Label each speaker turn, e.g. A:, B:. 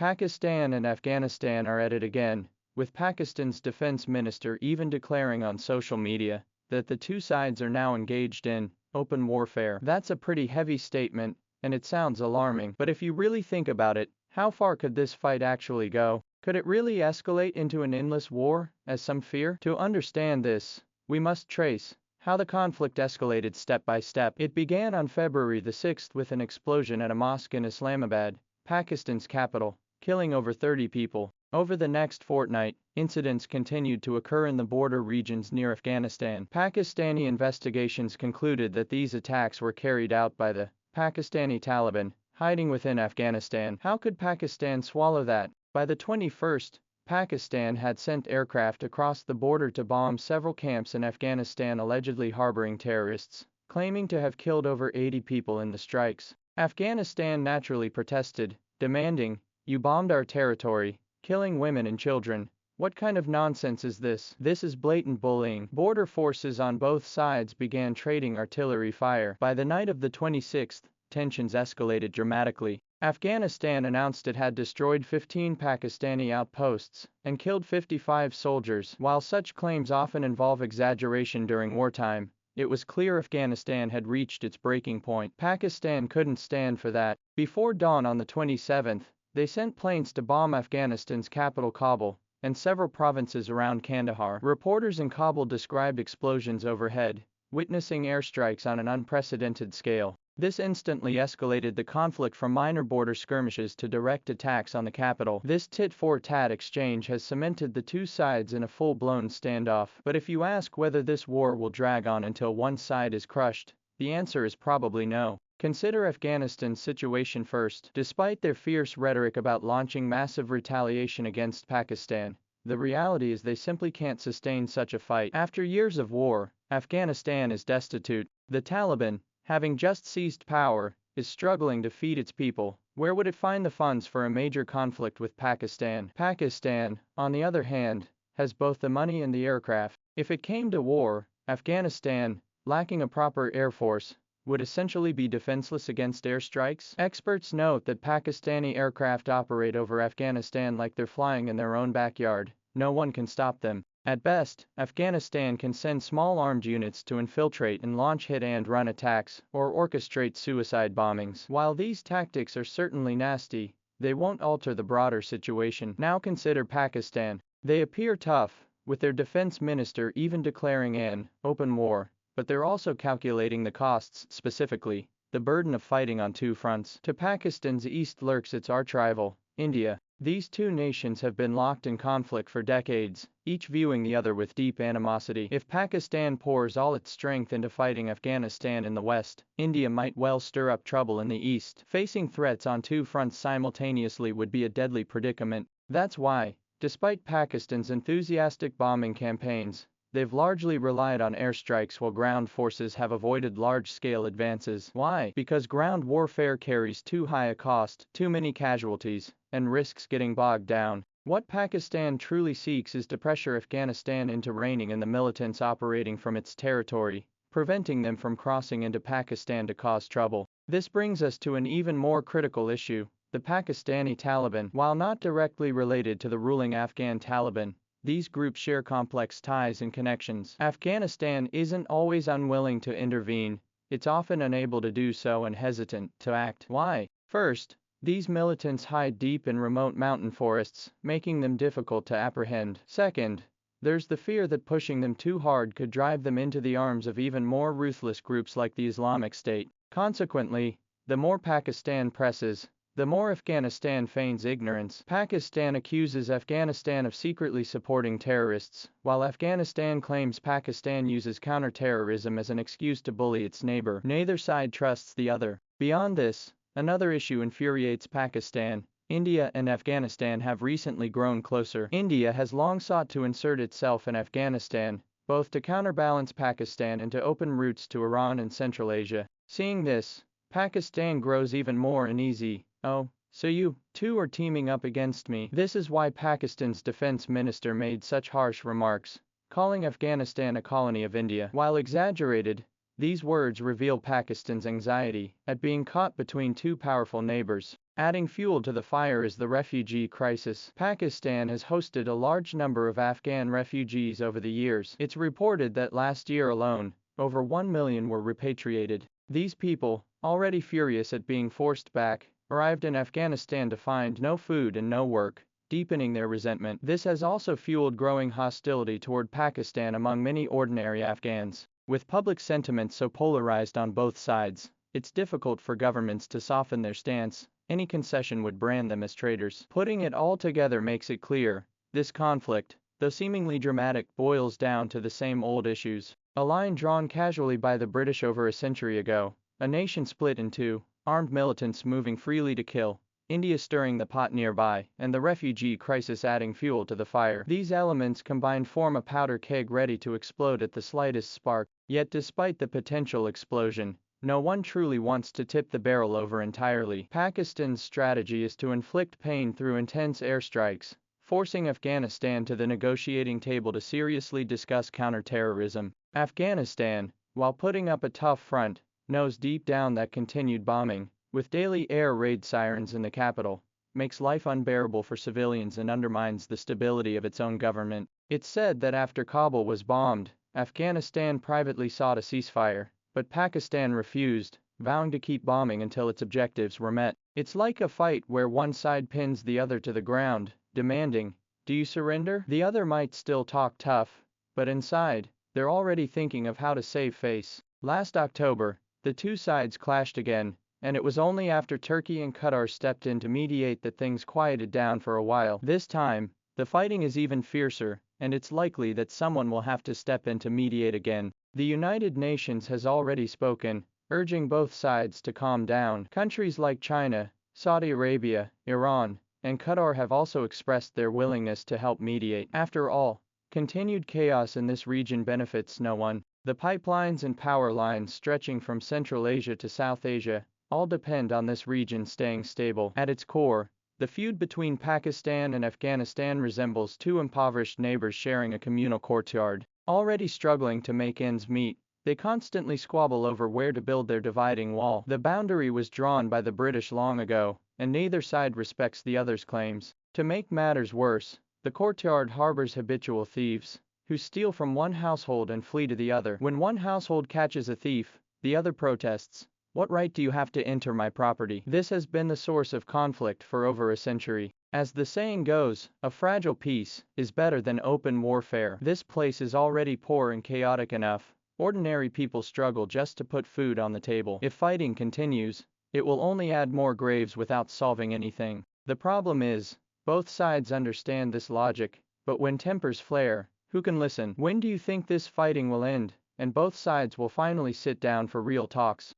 A: Pakistan and Afghanistan are at it again, with Pakistan's defense minister even declaring on social media that the two sides are now engaged in open warfare. That's a pretty heavy statement, and it sounds alarming. But if you really think about it, how far could this fight actually go? Could it really escalate into an endless war, as some fear? To understand this, we must trace how the conflict escalated step by step. It began on February the 6th with an explosion at a mosque in Islamabad, Pakistan's capital, killing over 30 people. Over the next fortnight, incidents continued to occur in the border regions near Afghanistan. Pakistani investigations concluded that these attacks were carried out by the Pakistani Taliban, hiding within Afghanistan. How could Pakistan swallow that? By the 21st, Pakistan had sent aircraft across the border to bomb several camps in Afghanistan allegedly harboring terrorists, claiming to have killed over 80 people in the strikes. Afghanistan naturally protested, demanding, "You bombed our territory, killing women and children. What kind of nonsense is this?" This is blatant bullying. Border forces on both sides began trading artillery fire. By the night of the 26th, tensions escalated dramatically. Afghanistan announced it had destroyed 15 Pakistani outposts and killed 55 soldiers. While such claims often involve exaggeration during wartime, it was clear Afghanistan had reached its breaking point. Pakistan couldn't stand for that. Before dawn on the 27th, they sent planes to bomb Afghanistan's capital Kabul and several provinces around Kandahar. Reporters in Kabul described explosions overhead, witnessing airstrikes on an unprecedented scale. This instantly escalated the conflict from minor border skirmishes to direct attacks on the capital. This tit-for-tat exchange has cemented the two sides in a full-blown standoff. But if you ask whether this war will drag on until one side is crushed, the answer is probably no. Consider Afghanistan's situation first. Despite their fierce rhetoric about launching massive retaliation against Pakistan, the reality is they simply can't sustain such a fight. After years of war, Afghanistan is destitute. The Taliban, having just seized power, is struggling to feed its people. Where would it find the funds for a major conflict with Pakistan? Pakistan, on the other hand, has both the money and the aircraft. If it came to war, Afghanistan, lacking a proper air force, would essentially be defenseless against airstrikes. Experts note that Pakistani aircraft operate over Afghanistan like they're flying in their own backyard. No one can stop them. At best, Afghanistan can send small armed units to infiltrate and launch hit-and-run attacks or orchestrate suicide bombings. While these tactics are certainly nasty, they won't alter the broader situation. Now consider Pakistan. They appear tough, with their defense minister even declaring an open war, but they're also calculating the costs, specifically the burden of fighting on two fronts. To Pakistan's east lurks its arch-rival, India. These two nations have been locked in conflict for decades, each viewing the other with deep animosity. If Pakistan pours all its strength into fighting Afghanistan in the west, India might well stir up trouble in the east. Facing threats on two fronts simultaneously would be a deadly predicament. That's why, despite Pakistan's enthusiastic bombing campaigns, they've largely relied on airstrikes while ground forces have avoided large-scale advances. Why? Because ground warfare carries too high a cost, too many casualties, and risks getting bogged down. What Pakistan truly seeks is to pressure Afghanistan into reining in the militants operating from its territory, preventing them from crossing into Pakistan to cause trouble. This brings us to an even more critical issue: the Pakistani Taliban. While not directly related to the ruling Afghan Taliban, these groups share complex ties and connections. Afghanistan isn't always unwilling to intervene, it's often unable to do so and hesitant to act. Why? First, these militants hide deep in remote mountain forests, making them difficult to apprehend. Second, there's the fear that pushing them too hard could drive them into the arms of even more ruthless groups like the Islamic State. Consequently, the more Pakistan presses, the more Afghanistan feigns ignorance. Pakistan accuses Afghanistan of secretly supporting terrorists, while Afghanistan claims Pakistan uses counterterrorism as an excuse to bully its neighbor. Neither side trusts the other. Beyond this, another issue infuriates Pakistan. India and Afghanistan have recently grown closer. India has long sought to insert itself in Afghanistan, both to counterbalance Pakistan and to open routes to Iran and Central Asia. Seeing this, Pakistan grows even more uneasy. "Oh, so you two are teaming up against me." This is why Pakistan's defense minister made such harsh remarks, calling Afghanistan a colony of India. While exaggerated, These words reveal Pakistan's anxiety at being caught between two powerful neighbors. Adding fuel to the fire is the refugee crisis. Pakistan has hosted a large number of Afghan refugees over the years. It's reported that last year alone, over 1 million were repatriated. These people, already furious at being forced back, arrived in Afghanistan to find no food and no work, deepening their resentment. This has also fueled growing hostility toward Pakistan among many ordinary Afghans. With public sentiment so polarized on both sides, it's difficult for governments to soften their stance. Any concession would brand them as traitors. Putting it all together makes it clear, this conflict, though seemingly dramatic, boils down to the same old issues. A line drawn casually by the British over a century ago, a nation split in two, armed militants moving freely to kill, India stirring the pot nearby, and the refugee crisis adding fuel to the fire. These elements combined form a powder keg ready to explode at the slightest spark. Yet despite the potential explosion, no one truly wants to tip the barrel over entirely. Pakistan's strategy is to inflict pain through intense airstrikes, forcing Afghanistan to the negotiating table to seriously discuss counterterrorism. Afghanistan, while putting up a tough front, knows deep down that continued bombing, with daily air raid sirens in the capital, makes life unbearable for civilians and undermines the stability of its own government. It's said that after Kabul was bombed, Afghanistan privately sought a ceasefire, but Pakistan refused, vowing to keep bombing until its objectives were met. It's like a fight where one side pins the other to the ground, demanding, "Do you surrender?" The other might still talk tough, but inside, they're already thinking of how to save face. Last October, the two sides clashed again, and it was only after Turkey and Qatar stepped in to mediate that things quieted down for a while. This time, the fighting is even fiercer, and it's likely that someone will have to step in to mediate again. The United Nations has already spoken, urging both sides to calm down. Countries like China, Saudi Arabia, Iran, and Qatar have also expressed their willingness to help mediate. After all, continued chaos in this region benefits no one. The pipelines and power lines stretching from Central Asia to South Asia all depend on this region staying stable. At its core, the feud between Pakistan and Afghanistan resembles two impoverished neighbors sharing a communal courtyard. Already struggling to make ends meet, they constantly squabble over where to build their dividing wall. The boundary was drawn by the British long ago, and neither side respects the other's claims. To make matters worse, the courtyard harbors habitual thieves, who steal from one household and flee to the other. When one household catches a thief, the other protests, "What right do you have to enter my property?" This has been the source of conflict for over a century. As the saying goes, a fragile peace is better than open warfare. This place is already poor and chaotic enough. Ordinary people struggle just to put food on the table. If fighting continues, it will only add more graves without solving anything. The problem is, both sides understand this logic, but when tempers flare, who can listen? When do you think this fighting will end, and both sides will finally sit down for real talks?